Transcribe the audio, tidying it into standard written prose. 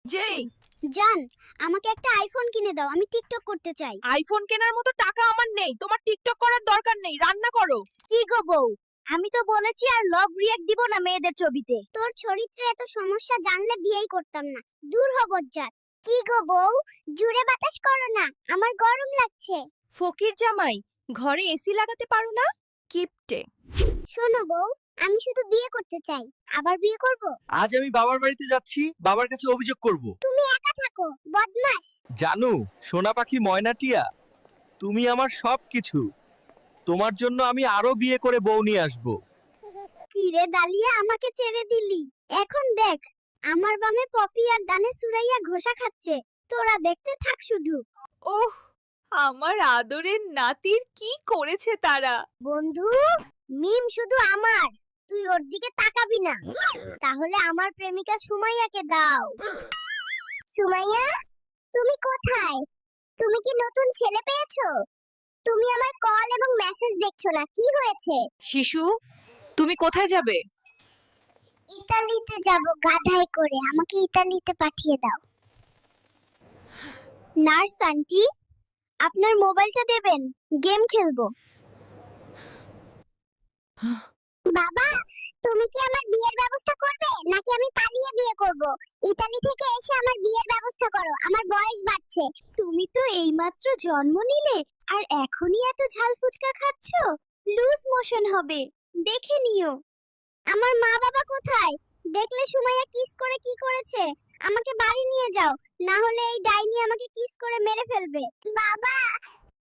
যেই জান, আমাকে একটা আইফোন কিনে দাও, আমি টিকটক করতে চাই। আইফোন কেনার মতো টাকা আমার নেই, তোমার টিকটক করার দরকার নেই, রান্না করো। কি গো বউ, আমি তো বলেছি আর লাভ রিঅ্যাক্ট দিব না মেয়েদের ছবিতে। তোর চরিত্রে এত সমস্যা জানলে বিয়েই করতাম না। দূর হ বজ্জাত। কি গো বউ, জুড়ে বাতাস করো না, আমার গরম লাগছে। ফকির জামাই, ঘরে এসি লাগাতে পারো না? কিপটে। শোনো বউ, আমি শুধু বিয়ে করতে চাই, আবার বিয়ে করব। আজ আমি বাবার বাড়িতে যাচ্ছি, বাবার কাছে অভিযোগ করব। তুমি একা থাকো, বদমাশ। জানু, সোনা পাখি ময়নাটিয়া, তুমি আমার সবকিছু। তোমার জন্য আমি আরো বিয়ে করে বউ নিয়ে আসব। কি রে দালিয়া, আমাকে ছেড়ে দিলি? এখন দেখ, আমার বামে পপি আর ডানে সুরাইয়া ঘোষা খাচ্ছে। তোরা দেখতে থাক শুধু। ওহ, আমার আদরের নাতির কি করেছে তারা। বন্ধু, মিম শুধু আমার, তুই ওর দিকে তাকাবি না। তাহলে আমার প্রেমিকা সুমাইয়াকে দাও। সুমাইয়া, তুমি কোথায়? তুমি কি নতুন ছেলে পেয়েছো? তুমি আমার কল এবং মেসেজ দেখছো না, কি হয়েছে? শিশু, তুমি কোথায় যাবে? ইতালিতে যাব গাধায় করে, আমাকে ইতালিতে পাঠিয়ে দাও। নার্স আন্টি, আপনার মোবাইলটা দেবেন, গেম খেলবো। বাবা, তুমি কি আমার বিয়ের ব্যবস্থা করবে নাকি আমি পালিয়ে বিয়ে করব? ইতালি থেকে এসে আমার বিয়ের ব্যবস্থা করো, আমার বয়স বাড়ছে। তুমি তো এইমাত্র জন্ম নিলে আর এখনই এত ঝাল ফুচকা খাচ্ছো, লুজ মোশন হবে, দেখে নিও। আমার মা বাবা কোথায়? দেখলে সুমাইয়া কিস করে কি করেছে? আমাকে বাড়ি নিয়ে যাও, না হলে এই ডাইনি আমাকে কিস করে মেরে ফেলবে। বাবা,